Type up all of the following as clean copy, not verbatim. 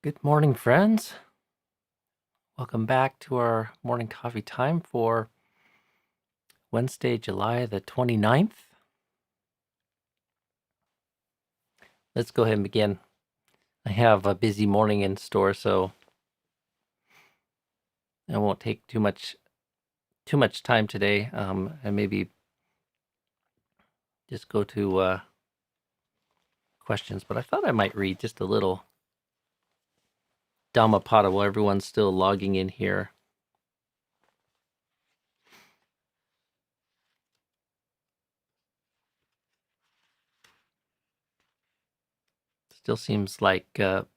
Good morning, friends. Welcome back to our morning coffee time for Wednesday, July the 29th. Let's go ahead and begin. I have a busy morning in store, so I won't take too much time today, and maybe just go to questions. But I thought I might read just a little Dhammapada while everyone's still logging in here. Still seems like a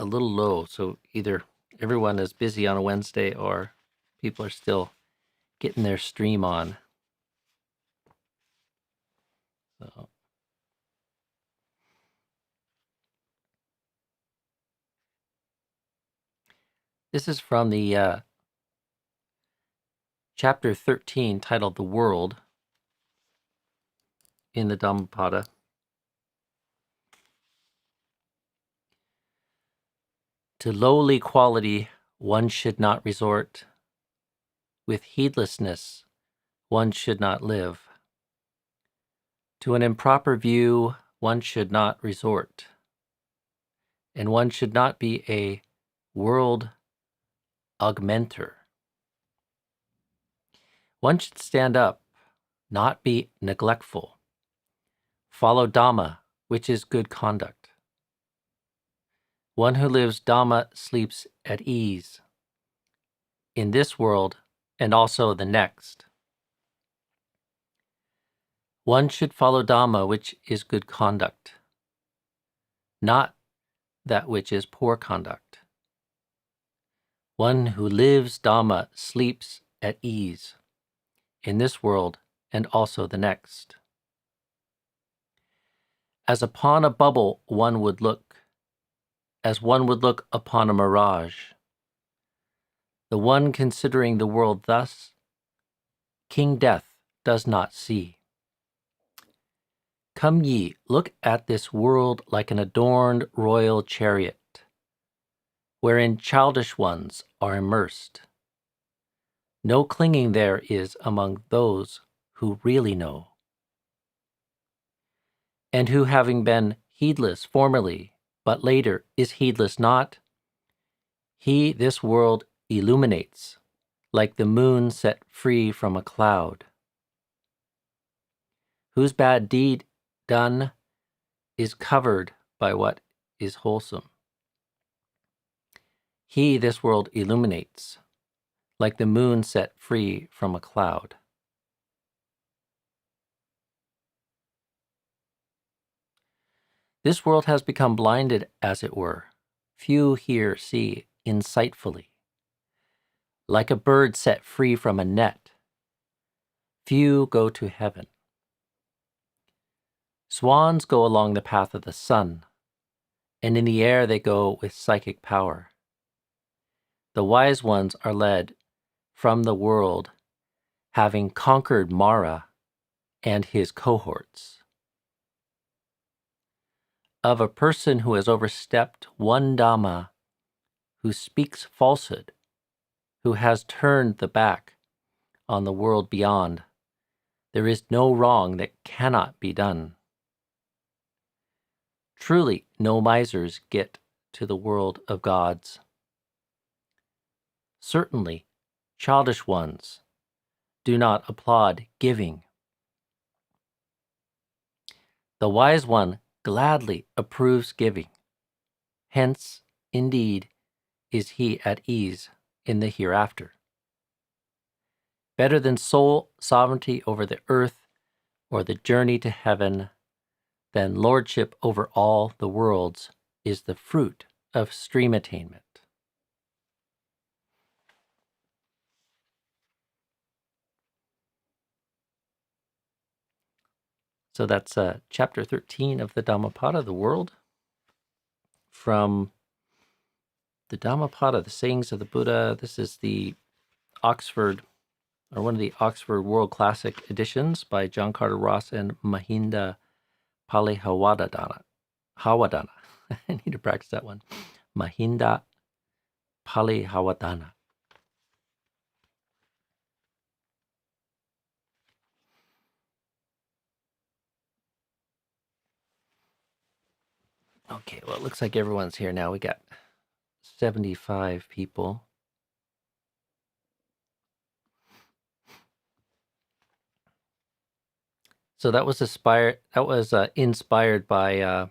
little low, so either everyone is busy on a Wednesday or people are still getting their stream on. So this is from the chapter 13, titled The World, in the Dhammapada. To lowly quality one should not resort. With heedlessness one should not live. To an improper view one should not resort. And one should not be a world augmenter. One should stand up, not be neglectful. Follow Dhamma, which is good conduct. One who lives Dhamma sleeps at ease in this world and also the next. One should follow Dhamma, which is good conduct, not that which is poor conduct. One who lives Dhamma sleeps at ease in this world and also the next. As upon a bubble one would look, as one would look upon a mirage. The one considering the world thus, King Death does not see. Come ye, look at this world like an adorned royal chariot, wherein childish ones are immersed. No clinging there is among those who really know, and who, having been heedless formerly, but later is heedless not, he this world illuminates, like the moon set free from a cloud. Whose bad deed done is covered by what is wholesome. He this world illuminates, like the moon set free from a cloud. This world has become blinded, as it were. Few here see insightfully. Like a bird set free from a net, few go to heaven. Swans go along the path of the sun, and in the air they go with psychic power. The wise ones are led from the world, having conquered Mara and his cohorts. Of a person who has overstepped one Dhamma, who speaks falsehood, who has turned the back on the world beyond, there is no wrong that cannot be done. Truly, no misers get to the world of gods. Certainly, childish ones do not applaud giving. The wise one gladly approves giving. Hence, indeed, is he at ease in the hereafter. Better than sole sovereignty over the earth or the journey to heaven, than lordship over all the worlds is the fruit of stream attainment. So that's chapter 13 of the Dhammapada, The World, from the Dhammapada, The Sayings of the Buddha. This is the Oxford, or one of the Oxford World Classic editions by John Carter Ross and Mahinda Palihawadana. I need to practice that one. Mahinda Palihawatana. Okay, well, it looks like everyone's here now. We got 75 people. So that was inspired by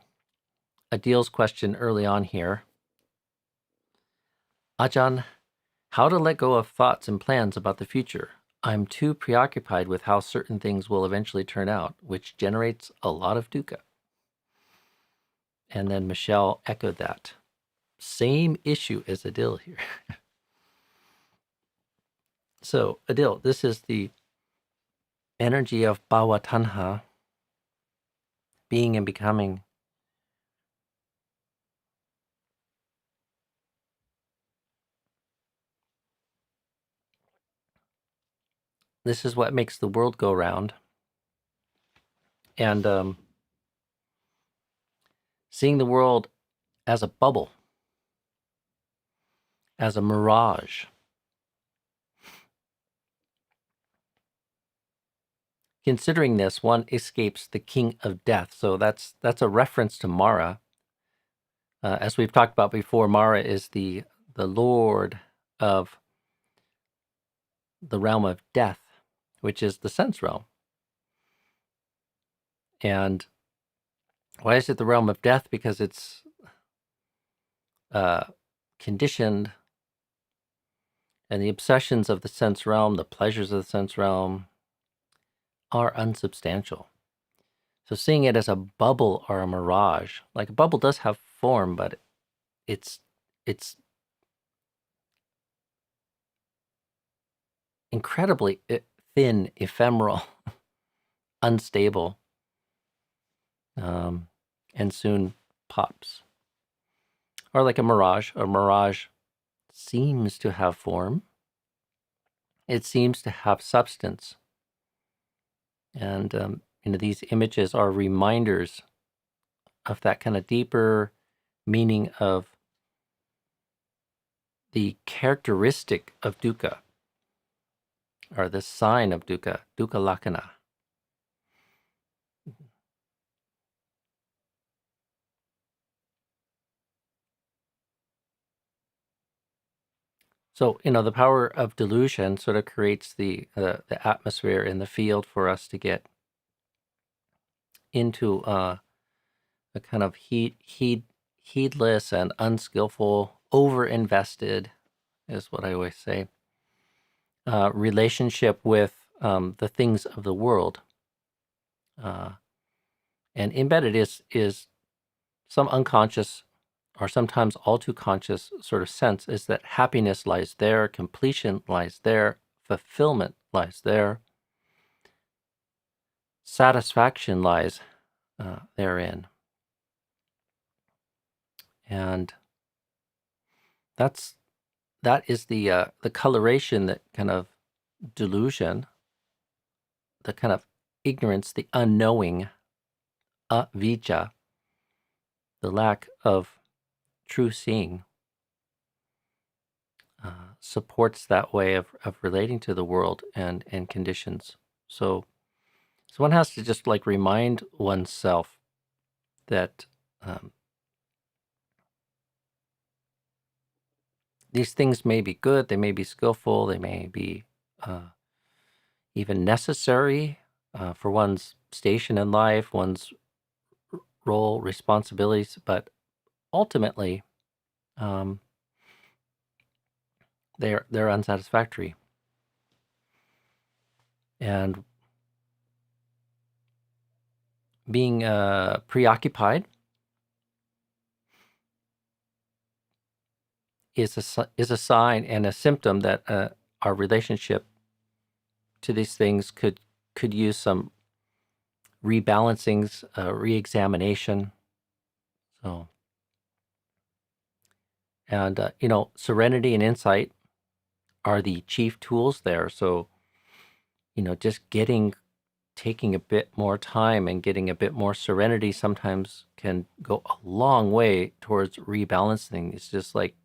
Adil's question early on here. Ajahn, how to let go of thoughts and plans about the future. I'm too preoccupied with how certain things will eventually turn out, which generates a lot of dukkha. And then Michelle echoed that. Same issue as Adil here. So, Adil, this is the energy of bhava tanha, being and becoming. This is what makes the world go round. And seeing the world as a bubble, as a mirage. Considering this, one escapes the king of death. So that's a reference to Mara. As we've talked about before, Mara is the lord of the realm of death, which is the sense realm. And why is it the realm of death? Because it's conditioned, and the obsessions of the sense realm, the pleasures of the sense realm, are unsubstantial. So seeing it as a bubble or a mirage, like a bubble does have form, but it's incredibly thin, ephemeral, unstable, and soon pops. Or like a mirage seems to have form. It seems to have substance. And these images are reminders of that kind of deeper meaning of the characteristic of dukkha, or the sign of dukkha, dukkha lakkhana. So, the power of delusion sort of creates the atmosphere in the field for us to get into a kind of heedless and unskillful, over-invested, is what I always say, relationship with the things of the world. And embedded is some unconscious, or sometimes all too conscious sort of sense, is that happiness lies there, completion lies there, fulfillment lies there, satisfaction lies therein. And that is the coloration, that kind of delusion, the kind of ignorance, the unknowing, avijja, the lack of true seeing, supports that way of relating to the world and conditions. So one has to just like remind oneself that these things may be good, they may be skillful, they may be even necessary for one's station in life, one's role, responsibilities, but ultimately they're unsatisfactory. And being preoccupied is a sign and a symptom that our relationship to these things could use some rebalancings, re-examination. So, and serenity and insight are the chief tools there. So, just getting taking a bit more time and getting a bit more serenity sometimes can go a long way towards rebalancing. It's just like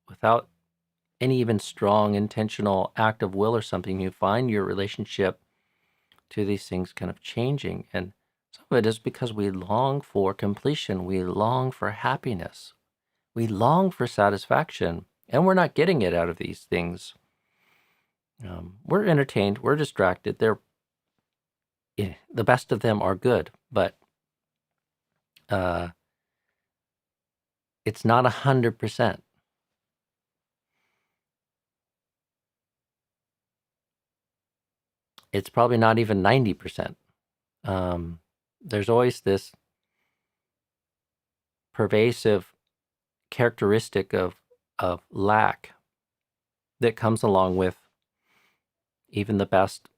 without any even strong intentional act of will or something, you find your relationship to these things kind of changing. And some of it is because we long for completion. We long for happiness. We long for satisfaction. And we're not getting it out of these things. We're entertained. We're distracted. The best of them are good, but it's not 100%. It's probably not even 90%. There's always this pervasive characteristic of lack that comes along with even the best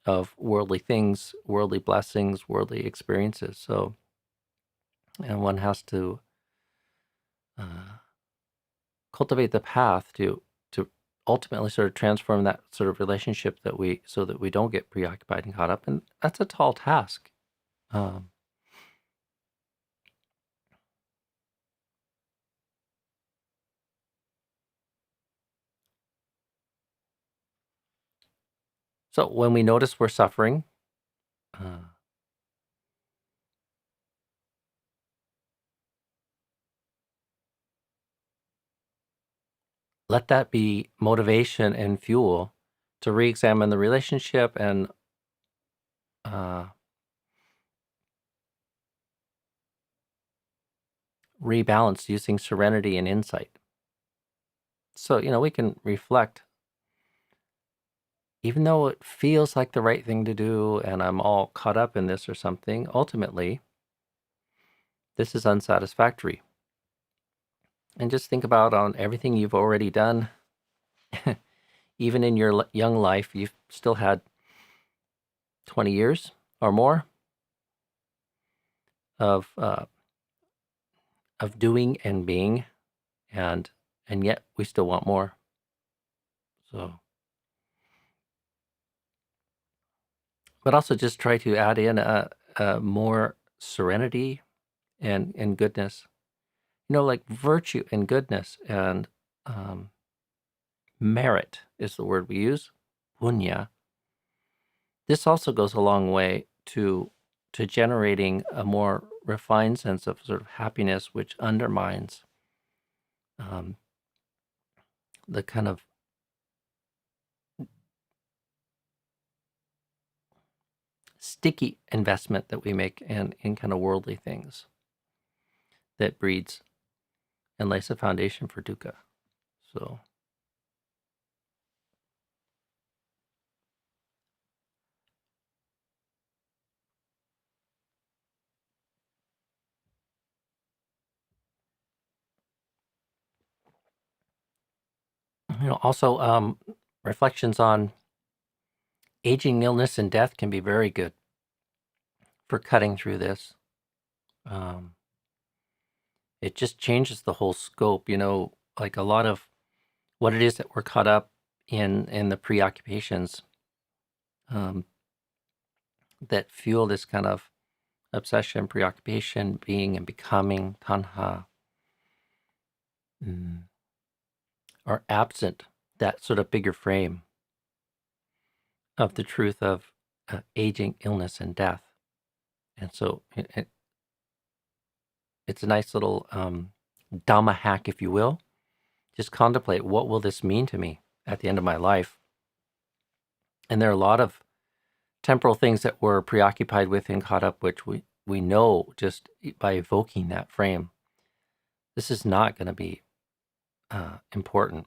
of worldly things, worldly blessings, worldly experiences. So, and one has to cultivate the path to ultimately sort of transform that sort of relationship so that we don't get preoccupied and caught up. And that's a tall task. So when we notice we're suffering, let that be motivation and fuel to re-examine the relationship and rebalance using serenity and insight. So, we can reflect, even though it feels like the right thing to do and I'm all caught up in this or something, ultimately, this is unsatisfactory. And just think about on everything you've already done. Even in your young life, you've still had 20 years or more of doing and being, and yet we still want more. So, but also just try to add in a more serenity and goodness. Like virtue and goodness and merit is the word we use, punya. This also goes a long way to generating a more refined sense of sort of happiness, which undermines the kind of sticky investment that we make in kind of worldly things that breeds and lays a foundation for dukkha. So, also reflections on aging, illness, and death can be very good for cutting through this. It just changes the whole scope, like a lot of what it is that we're caught up in the preoccupations that fuel this kind of obsession, preoccupation, being and becoming, tanha, are absent that sort of bigger frame of the truth of aging, illness, and death. And so it's a nice little Dhamma hack, if you will. Just contemplate, what will this mean to me at the end of my life? And there are a lot of temporal things that we're preoccupied with and caught up, which we know just by evoking that frame. This is not going to be important.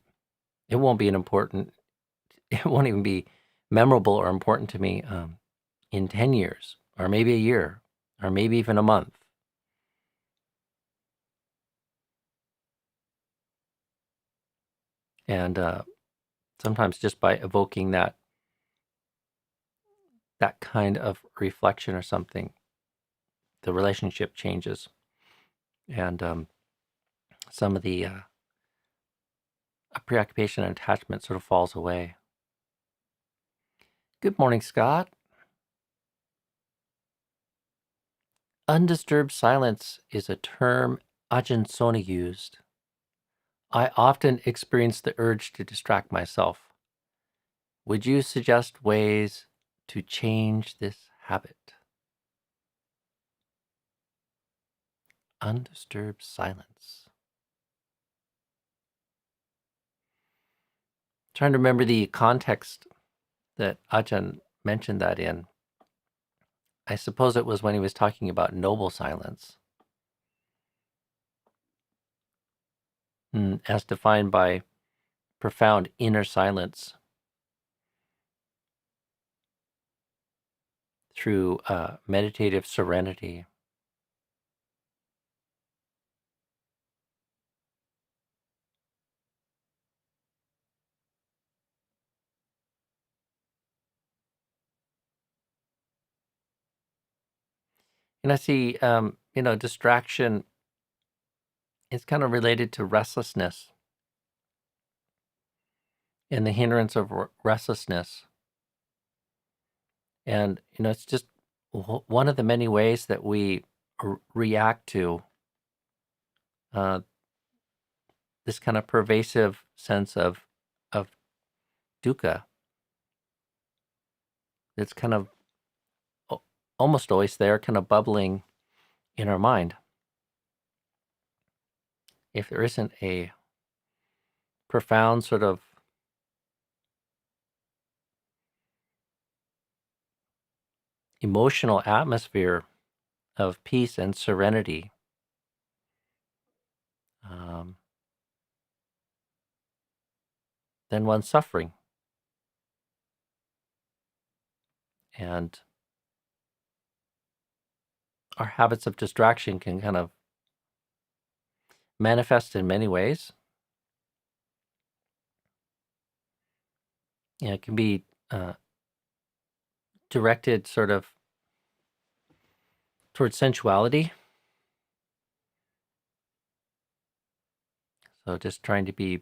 It won't be it won't even be memorable or important to me in 10 years, or maybe a year, or maybe even a month. And sometimes just by evoking that kind of reflection or something, the relationship changes. And some of the preoccupation and attachment sort of falls away. Good morning, Scott. Undisturbed silence is a term Ajahn Sona used. I often experience the urge to distract myself. Would you suggest ways to change this habit? Undisturbed silence. Trying to remember the context that Ajahn mentioned that in. I suppose it was when he was talking about noble silence, as defined by profound inner silence through meditative serenity. And I see, distraction is kind of related to restlessness and the hindrance of restlessness. And, it's just one of the many ways that we react to this kind of pervasive sense of dukkha. It's kind of almost always there, kind of bubbling in our mind. If there isn't a profound sort of emotional atmosphere of peace and serenity, then one's suffering. And our habits of distraction can kind of manifest in many ways. It can be directed sort of towards sensuality. So just trying to be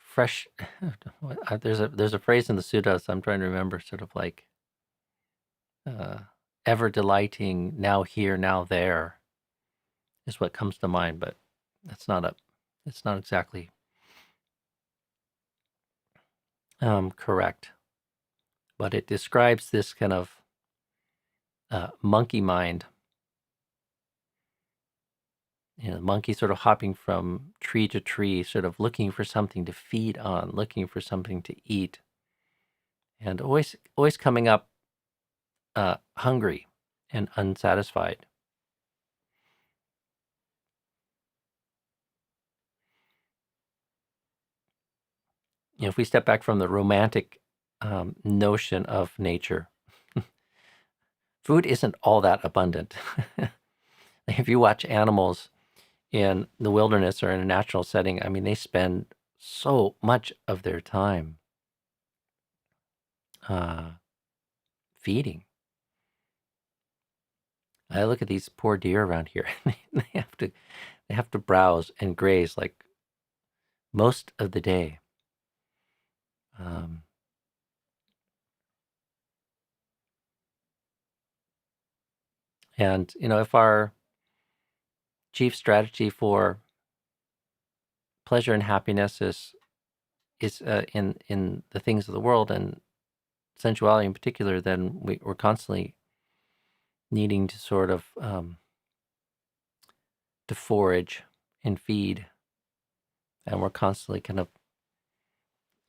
fresh. There's a phrase in the Suttas I'm trying to remember, sort of like ever delighting, now here, now there, is what comes to mind. But it's not exactly correct. But it describes this kind of monkey mind. The monkey sort of hopping from tree to tree, sort of looking for something to feed on, looking for something to eat, and always coming up hungry and unsatisfied. If we step back from the romantic notion of nature, food isn't all that abundant. If you watch animals in the wilderness or in a natural setting, I mean, they spend so much of their time feeding. I look at these poor deer around here. They have to browse and graze like most of the day. And if our chief strategy for pleasure and happiness is in the things of the world and sensuality in particular, then we're constantly needing to sort of to forage and feed, and we're constantly kind of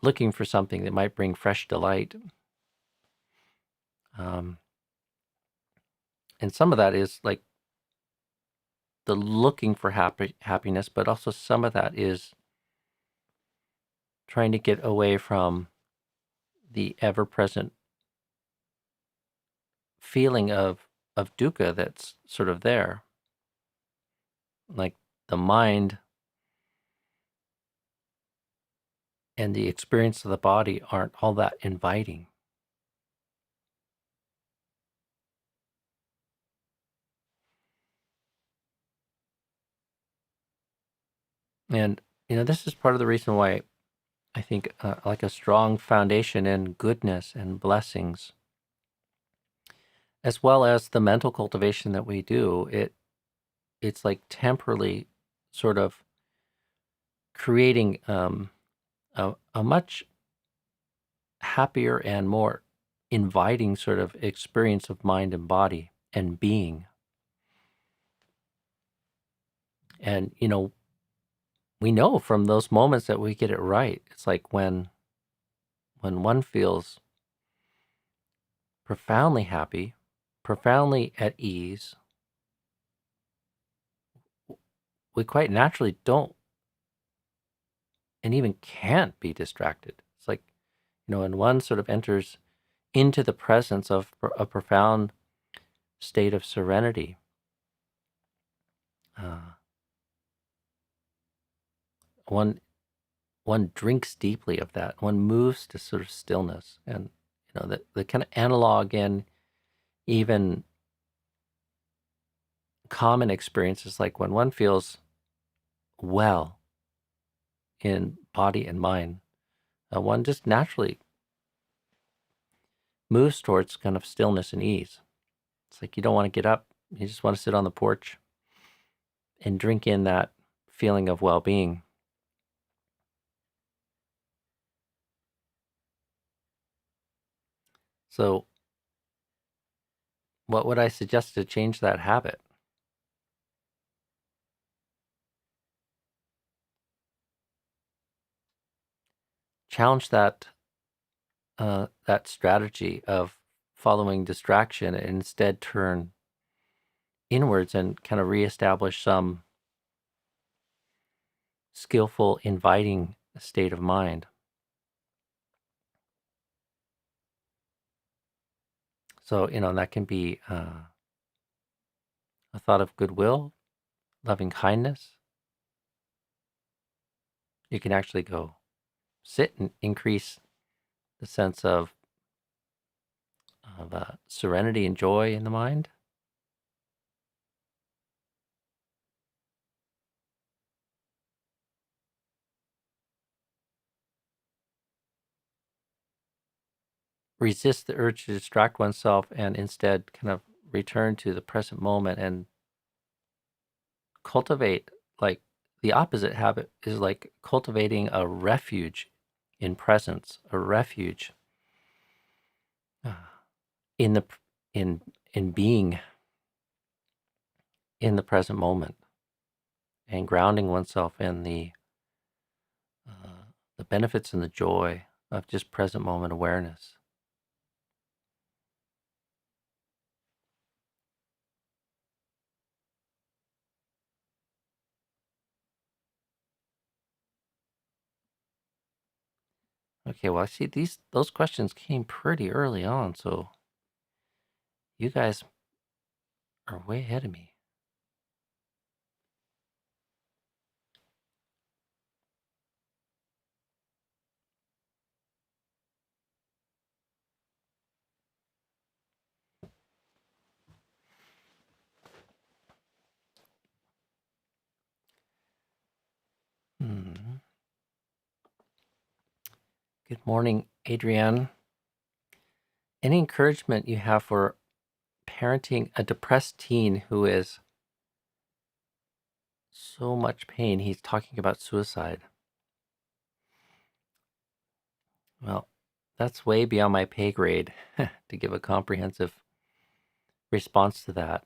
looking for something that might bring fresh delight. And some of that is like the looking for happiness, but also some of that is trying to get away from the ever-present feeling of dukkha that's sort of there. Like the mind and the experience of the body aren't all that inviting. And, this is part of the reason why I think like a strong foundation in goodness and blessings as well as the mental cultivation that we do, it's like temporarily sort of creating a much happier and more inviting sort of experience of mind and body and being. And, we know from those moments that we get it right. It's like when one feels profoundly happy, profoundly at ease, we quite naturally don't and even can't be distracted. It's like, when one sort of enters into the presence of a profound state of serenity, one drinks deeply of that. One moves to sort of stillness, and the kind of analog in even common experiences, like when one feels well in body and mind, one just naturally moves towards kind of stillness and ease. It's like you don't want to get up; you just want to sit on the porch and drink in that feeling of well-being. So, what would I suggest to change that habit? Challenge that strategy of following distraction and instead turn inwards and kind of reestablish some skillful, inviting state of mind. So, that can be a thought of goodwill, loving kindness. You can actually go sit and increase the sense of serenity and joy in the mind. Resist the urge to distract oneself and instead kind of return to the present moment and cultivate, like, the opposite habit is like cultivating a refuge in presence, a refuge uh, in the in being in the present moment, and grounding oneself in the benefits and the joy of just present moment awareness. Okay, well, I see those questions came pretty early on, so you guys are way ahead of me. Good morning, Adrienne. Any encouragement you have for parenting a depressed teen who is so much pain? He's talking about suicide. Well, that's way beyond my pay grade to give a comprehensive response to that.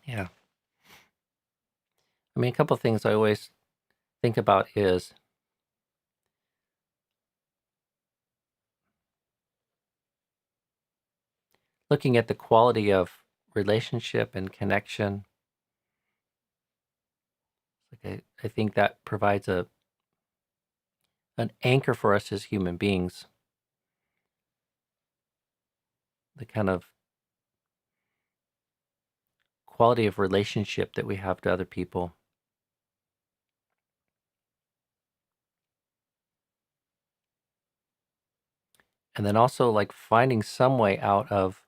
Yeah. I mean, a couple of things I always think about is looking at the quality of relationship and connection. Like I think that provides an anchor for us as human beings. The kind of quality of relationship that we have to other people. And then also like finding some way out of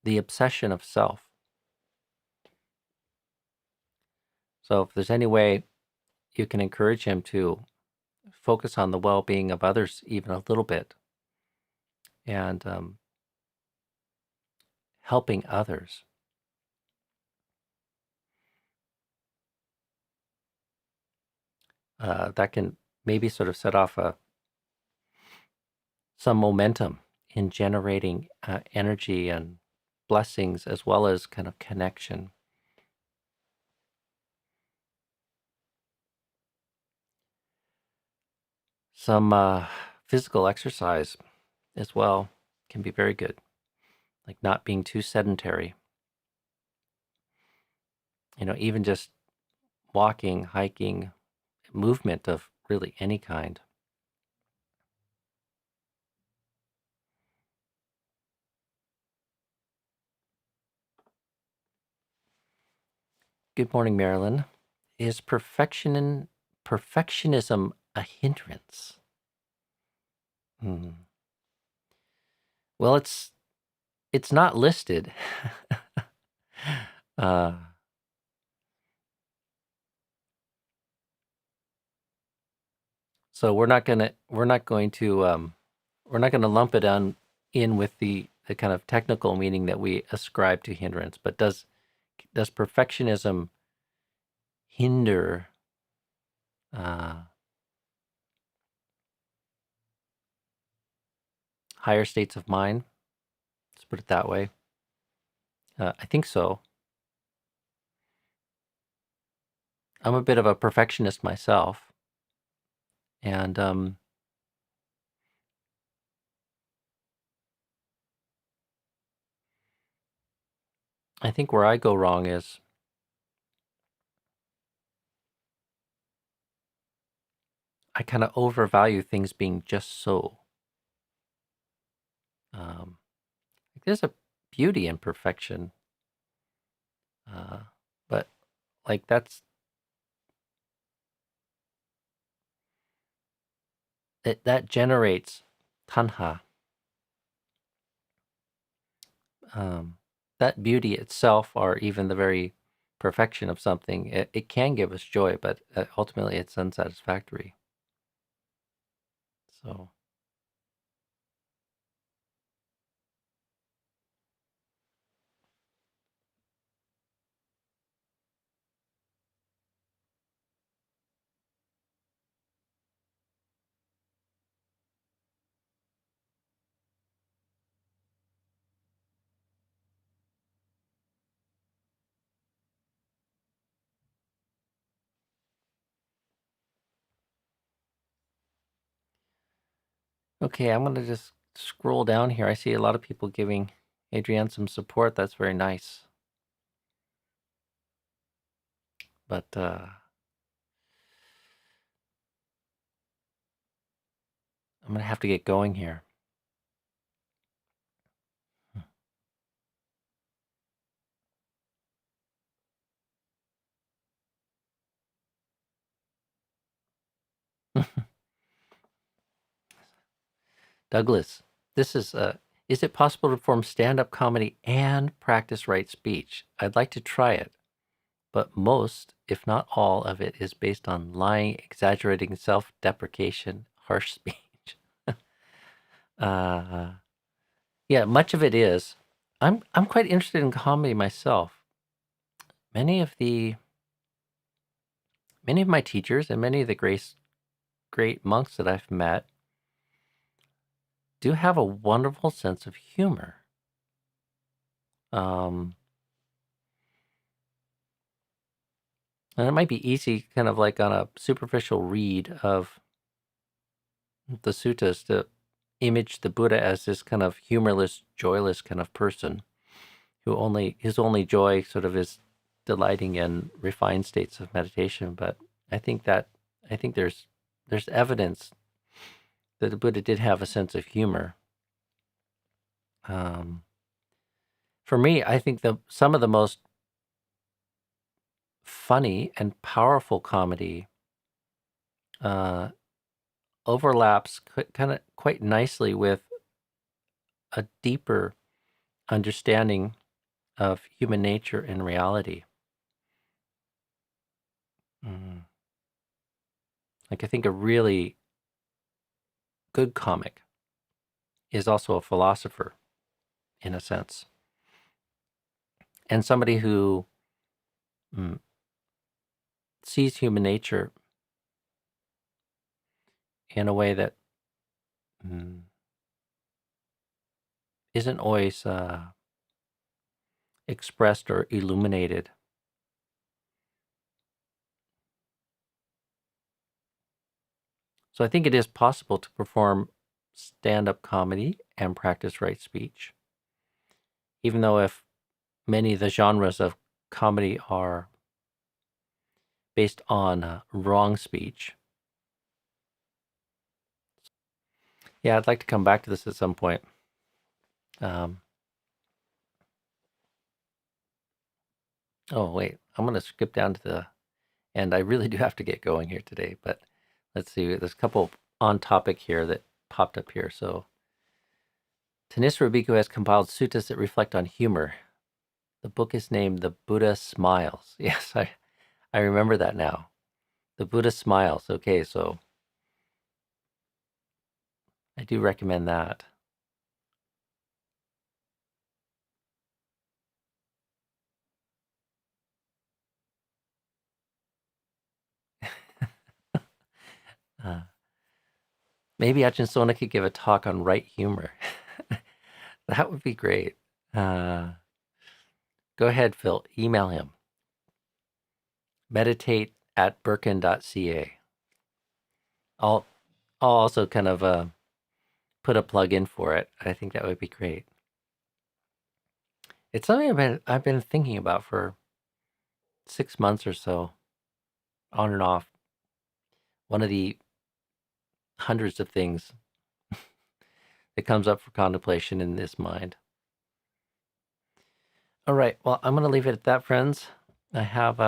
the obsession of self. So if there's any way you can encourage him to focus on the well-being of others even a little bit, and helping others, that can maybe sort of set off some momentum in generating energy and blessings, as well as kind of connection. Some physical exercise as well can be very good, like not being too sedentary. Even just walking, hiking, movement of really any kind. Good morning, Marilyn. Is perfectionism a hindrance? Well, it's not listed. So we're not going to lump it in with the kind of technical meaning that we ascribe to hindrance. But does perfectionism hinder higher states of mind? Let's put it that way. I think so. I'm a bit of a perfectionist myself, and I think where I go wrong is I kind of overvalue things being just so. There's a beauty in perfection, but like that generates tanha. That beauty itself, or even the very perfection of something, it can give us joy, but ultimately it's unsatisfactory. So. Okay, I'm going to just scroll down here. I see a lot of people giving Adrienne some support. That's very nice. But I'm going to have to get going here. Douglas, this is it possible to perform stand-up comedy and practice right speech? I'd like to try it, but most, if not all, of it is based on lying, exaggerating, self-deprecation, harsh speech. Yeah, much of it is. I'm quite interested in comedy myself. Many of my teachers and many of the great monks that I've met do have a wonderful sense of humor. And it might be easy, kind of like on a superficial read of the suttas, to image the Buddha as this kind of humorless, joyless kind of person his only joy sort of is delighting in refined states of meditation. But I think there's evidence that the Buddha did have a sense of humor. For me, I think some of the most funny and powerful comedy overlaps kind of quite nicely with a deeper understanding of human nature and reality. Like, I think a really good comic is also a philosopher, in a sense, and somebody who sees human nature in a way that isn't always expressed or illuminated. So I think it is possible to perform stand-up comedy and practice right speech, even though if many of the genres of comedy are based on wrong speech. Yeah, I'd like to come back to this at some point. Oh, wait, I'm going to skip down to the end. I really do have to get going here today, but let's see. There's a couple on topic here that popped up here. So, Ṭhānissaro Bhikkhu has compiled suttas that reflect on humor. The book is named The Buddha Smiles. Yes, I remember that now. The Buddha Smiles. Okay, so I do recommend that. Maybe Ajahn Sona could give a talk on right humor. That would be great. Go ahead, Phil. Email him. meditate@birkin.ca. I'll also kind of put a plug in for it. I think that would be great. It's something I've been thinking about for 6 months or so, on and off. One of the hundreds of things that comes up for contemplation in this mind. All right, well, I'm going to leave it at that, friends. I have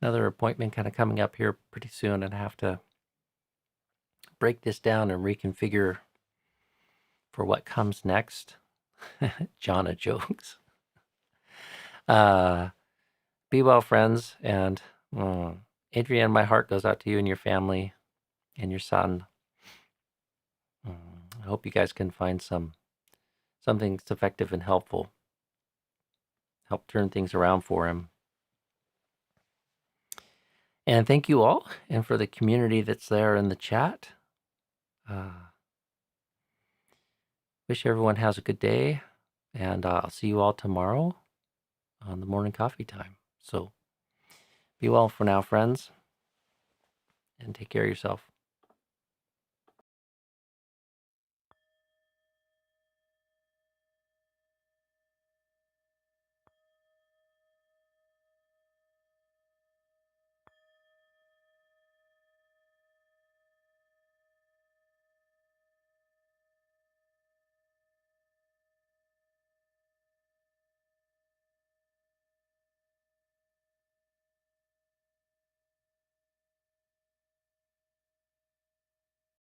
another appointment kind of coming up here pretty soon, and I have to break this down and reconfigure for what comes next. Jhana jokes. Be well, friends, and Adrienne, my heart goes out to you and your family and your son. I hope you guys can find something that's effective and helpful. Help turn things around for him. And thank you all, and for the community that's there in the chat. Wish everyone has a good day, and I'll see you all tomorrow on the morning coffee time. So be well for now, friends, and take care of yourself.